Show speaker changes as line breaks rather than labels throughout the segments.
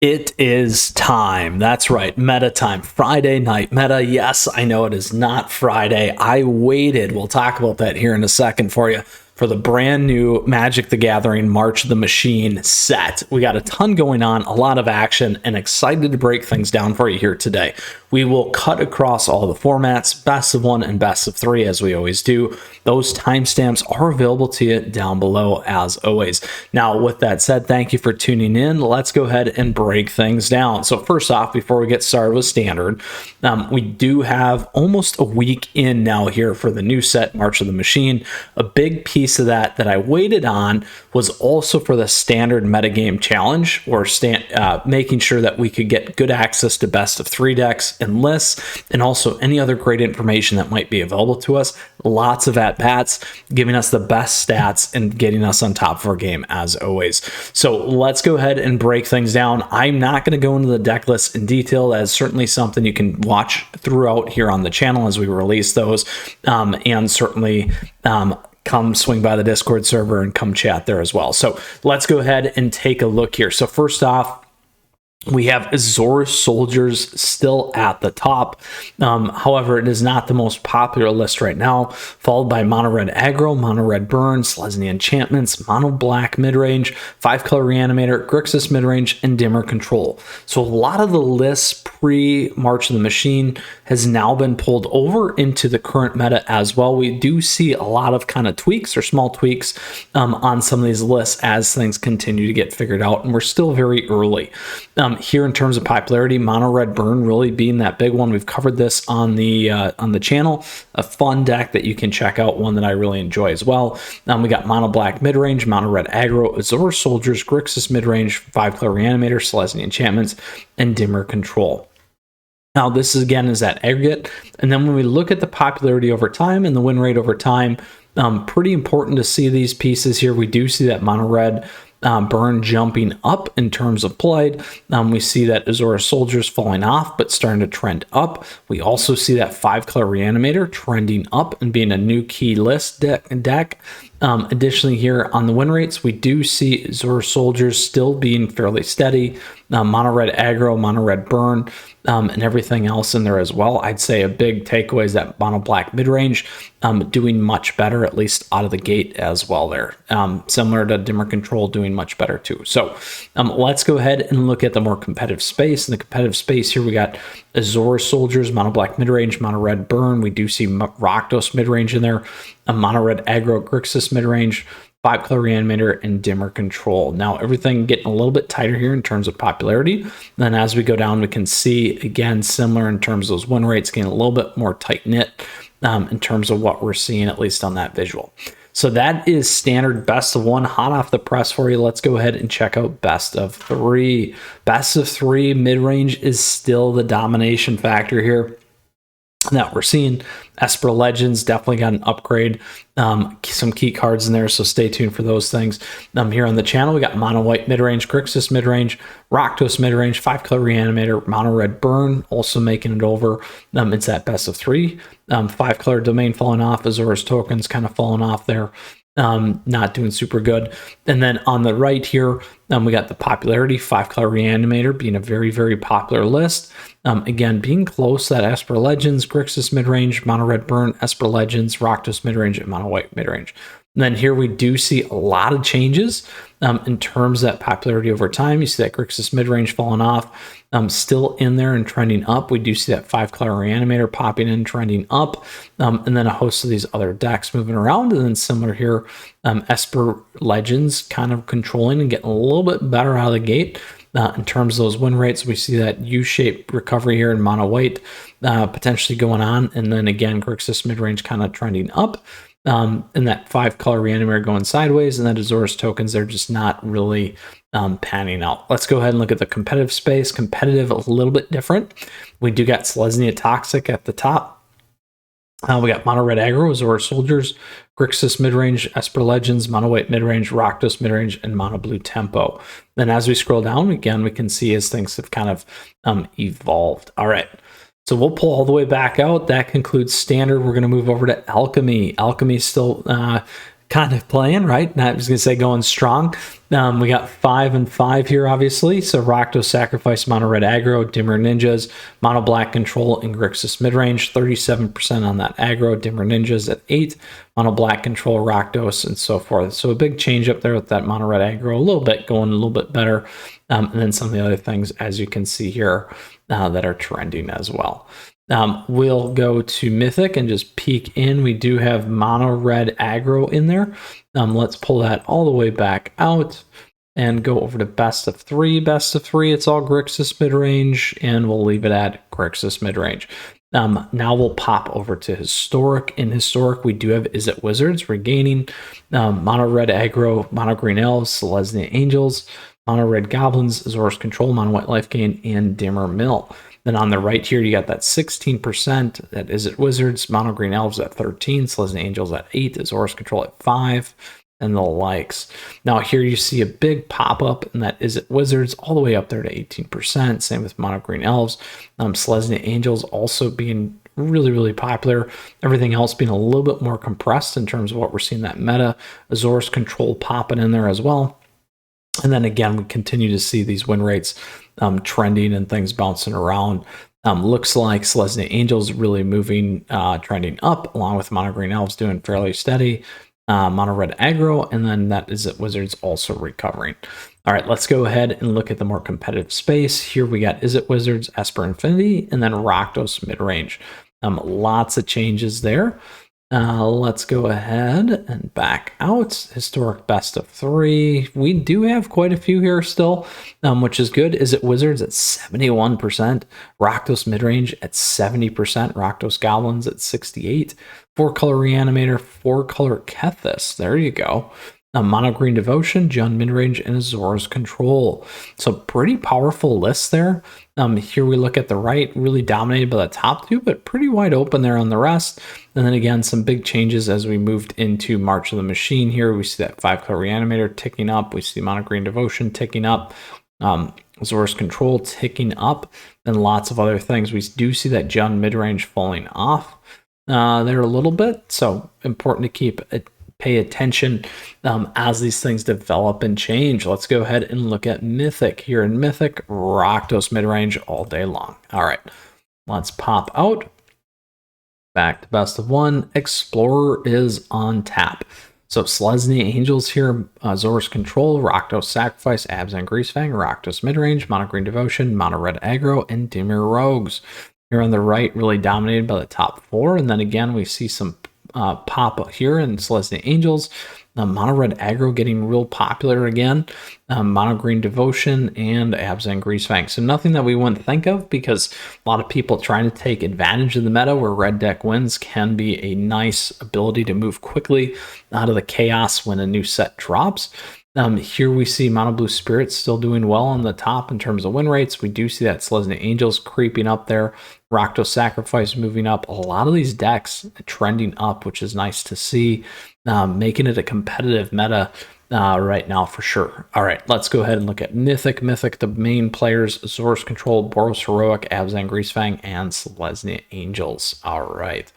It is time. That's right. Meta time. Friday night meta. Yes, I know it is not Friday. I waited. We'll talk about that here in a second for you. For the brand new Magic the Gathering March of the Machine set. We got a ton going on, a lot of action, and excited to break things down for you here today. We will cut across all the formats, best of one and best of three, as we always do. Those timestamps are available to you down below, as always. Now, with that said, thank you for tuning in. Let's go ahead and break things down. So first off, before we get started with Standard, we do have almost a week in now here for the new set, March of the Machine. A big piece of that I waited on was also for the Standard Metagame Challenge, or making sure that we could get good access to best of three decks and lists, and also any other great information that might be available to us. Lots of at-bats, giving us the best stats and getting us on top of our game, as always. So let's go ahead and break things down. I'm not going to go into the deck list in detail. That is certainly something you can watch throughout here on the channel as we release those, and certainly come swing by the Discord server and come chat there as well. So let's go ahead and take a look here. So first off, we have Azorius Soldiers still at the top. However, it is not the most popular list right now, followed by Mono Red Aggro, Mono Red Burn, Selesnya Enchantments, Mono Black Midrange, 5-color Reanimator, Grixis Midrange, and Dimmer Control. So a lot of the lists pre-March of the Machine has now been pulled over into the current meta as well. We do see a lot of kind of tweaks or small tweaks on some of these lists as things continue to get figured out, and we're still very early. Here in terms of popularity, Mono Red Burn really being that big one. We've covered this on the channel. A fun deck that you can check out, one that I really enjoy as well. We got Mono Black Midrange, Mono Red Aggro, Azorius Soldiers, Grixis Midrange, 5-color Reanimator, Selesnya Enchantments, and Dimmer Control. Now, this is that aggregate. And then when we look at the popularity over time and the win rate over time, pretty important to see these pieces here. We do see that Mono Red Burn jumping up in terms of played. We see that Azorius Soldiers falling off, but starting to trend up. We also see that 5-color Reanimator trending up and being a new key list deck. Additionally, here on the win rates, we do see Azorius Soldiers still being fairly steady. Mono Red Aggro, Mono Red Burn, and everything else in there as well. I'd say a big takeaway is that Mono Black Midrange doing much better, at least out of the gate as well there. Similar to Dimmer Control, doing much better too. So let's go ahead and look at the more competitive space. In the competitive space here, we got Azorius Soldiers, Mono Black Midrange, Mono Red Burn. We do see Rakdos Midrange in there, a Mono Red Aggro, Grixis Midrange, 5-color Reanimator, and Dimmer Control. Now, everything getting a little bit tighter here in terms of popularity. Then as we go down, we can see, again, similar in terms of those win rates, getting a little bit more tight-knit in terms of what we're seeing, at least on that visual. So that is Standard best of one, hot off the press for you. Let's go ahead and check out best of three. Best of three mid-range is still the domination factor here that we're seeing. Esper Legends definitely got an upgrade, some key cards in there, so stay tuned for those things. Here on the channel, we got Mono White Midrange, Grixis Midrange, Rakdos Midrange, 5-color Reanimator, Mono Red Burn, also making it over. It's that best of three. 5-color Domain falling off, Azorius Tokens kind of falling off there. Not doing super good. And then on the right here, we got the popularity, 5-color Reanimator being a very, very popular list. Again, being close, that Esper Legends, Grixis Midrange, Mono Red Burn, Esper Legends, Rakdos Midrange, and Mono White Midrange. And then here we do see a lot of changes in terms of that popularity over time. You see that Grixis Midrange falling off, still in there and trending up. We do see that 5-color Reanimator popping in, trending up, and then a host of these other decks moving around. And then similar here, Esper Legends kind of controlling and getting a little bit better out of the gate. In terms of those win rates, we see that U-shaped recovery here in Mono White potentially going on. And then again, Grixis Midrange kind of trending up. And that 5-color Reanimator going sideways, and that Azorius Tokens, they're just not really panning out. Let's go ahead and look at the competitive space. Competitive, a little bit different. We do got Selesnya Toxic at the top. We got Mono Red Aggro, Azorius Soldiers, Grixis Midrange, Esper Legends, Mono White Midrange, Rakdos Midrange, and Mono Blue Tempo. Then as we scroll down, again, we can see as things have kind of evolved. All right. So we'll pull all the way back out. That concludes Standard. We're going to move over to Alchemy. Alchemy still kind of playing, right? I was going to say going strong. We got 5 and 5 here, obviously. So Rakdos Sacrifice, Mono Red Aggro, Dimmer Ninjas, Mono Black Control, and Grixis Midrange. 37% on that aggro, Dimmer Ninjas at 8, Mono Black Control, Rakdos, and so forth. So a big change up there with that Mono Red Aggro, a little bit going a little bit better. And then some of the other things, as you can see here, that are trending as well. We'll go to Mythic and just peek in. We do have Mono Red Aggro in there. Let's pull that all the way back out and go over to Best of 3. Best of 3, it's all Grixis Midrange, and we'll leave it at Grixis Midrange. Now we'll pop over to Historic. In Historic, we do have Izzet Wizards regaining Mono Red Aggro, Mono Green Elves, Selesnya Angels, Mono Red Goblins, Azor's Control, Mono White Life Gain, and Dimmer Mill. Then on the right here, you got that 16%. That Izzet Wizards, Mono Green Elves at 13, Selesnya Angels at 8, Azor's Control at 5, and the likes. Now here you see a big pop-up, and that Izzet Wizards all the way up there to 18%. Same with Mono Green Elves. Selesnya Angels also being really, really popular. Everything else being a little bit more compressed in terms of what we're seeing that meta. Azor's Control popping in there as well. And then again, we continue to see these win rates trending and things bouncing around. Looks like Selesnya Angels really moving, trending up, along with Mono Green Elves doing fairly steady. Mono Red Aggro, and then that Izzet Wizards also recovering. All right, let's go ahead and look at the more competitive space. Here we got Izzet Wizards, Esper Infinity, and then Rakdos Midrange. Lots of changes there. Let's go ahead and back out. Historic Best of 3. We do have quite a few here still, which is good. Izzet Wizards at 71%, Rakdos Midrange at 70%, Rakdos Goblins at 68%, 4-color Reanimator, 4-color Kethis. There you go. Mono Green Devotion, Jund Midrange, and Azor's Control. So pretty powerful list there. Here we look at the right, really dominated by the top two, but pretty wide open there on the rest. And then again, some big changes as we moved into March of the Machine here. We see that 5-color Reanimator ticking up. We see Mono Green Devotion ticking up. Azor's Control ticking up. And lots of other things. We do see that Jund Midrange falling off there a little bit. So important to keep it. Pay attention as these things develop and change. Let's go ahead and look at Mythic. Here in Mythic, Rakdos Midrange all day long. All right, let's pop out. Back to Best of 1. Explorer is on tap. So Selesnya Angels here, Azor's Control, Rakdos Sacrifice, Abzan Greasefang, Rakdos Midrange, Mono Green Devotion, Mono Red Aggro, and Dimir Rogues. Here on the right, really dominated by the top 4. And then again, we see some pop up here in Selesnya Angels, Mono Red Aggro getting real popular again, Mono Green Devotion, and Abzan Greasefang. So nothing that we wouldn't think of, because a lot of people trying to take advantage of the meta where red deck wins can be a nice ability to move quickly out of the chaos when a new set drops. Here we see Mono Blue Spirits still doing well on the top in terms of win rates. We do see that Selesnya Angels creeping up there. Rakdos Sacrifice moving up. A lot of these decks trending up, which is nice to see, making it a competitive meta right now for sure. All right, let's go ahead and look at Mythic. Mythic, the main players, Azor's Control, Boros Heroic, Abzan Greasefang, and Selesnya Angels. All right,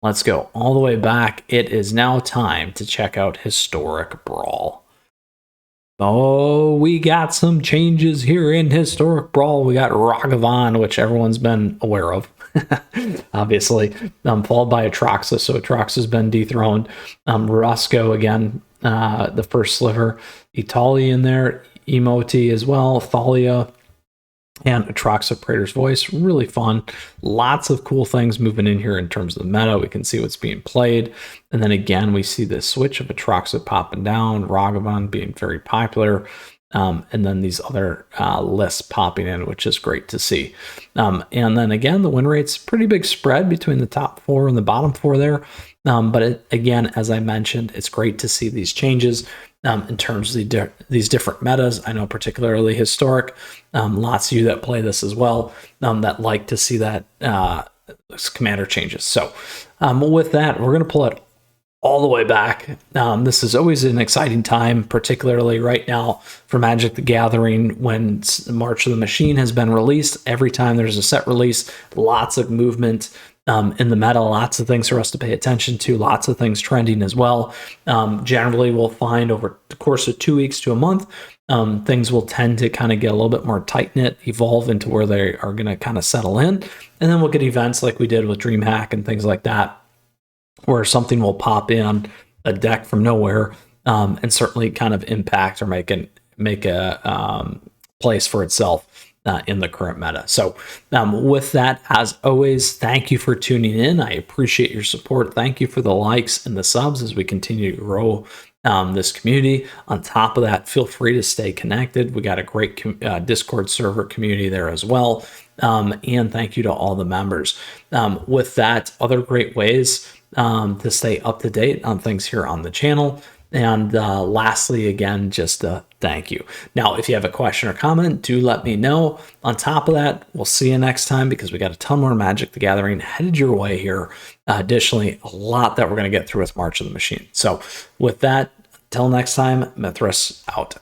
let's go all the way back. It is now time to check out Historic Brawl. Oh, we got some changes here in Historic Brawl. We got Ragavan, which everyone's been aware of, obviously, followed by Atraxa. So Atraxa's been dethroned. Roscoe again, the first sliver. Itali in there, Emoti as well, Thalia, and Atraxa Praetor's Voice. Really fun. Lots of cool things moving in here in terms of the meta. We can see what's being played. And then again, we see the switch of Atraxa popping down, Ragavan being very popular, and then these other lists popping in, which is great to see. And then again, the win rate's pretty big spread between the top 4 and the bottom 4 there. But again, as I mentioned, it's great to see these changes in terms of these different metas. I know particularly Historic, lots of you that play this as well, that like to see that commander changes. So with that, we're going to pull it all the way back. This is always an exciting time, particularly right now for Magic the Gathering when March of the Machine has been released. Every time there's a set release, lots of movement in the meta. Lots of things for us to pay attention to, lots of things trending as well. Generally, we'll find over the course of 2 weeks to a month, things will tend to kind of get a little bit more tight-knit, evolve into where they are going to kind of settle in. And then we'll get events like we did with DreamHack and things like that, where something will pop in a deck from nowhere, and certainly kind of impact or make a place for itself in the current meta. So with that, as always, thank you for tuning in. I appreciate your support. Thank you for the likes and the subs as we continue to grow this community. On top of that, feel free to stay connected. We got a great Discord server community there as well. And thank you to all the members. With that, other great ways to stay up to date on things here on the channel. And lastly, again, just thank you. Now, if you have a question or comment, do let me know. On top of that, we'll see you next time because we got a ton more Magic the Gathering headed your way here. Additionally, a lot that we're going to get through with March of the Machine. So with that, until next time, Mythras out.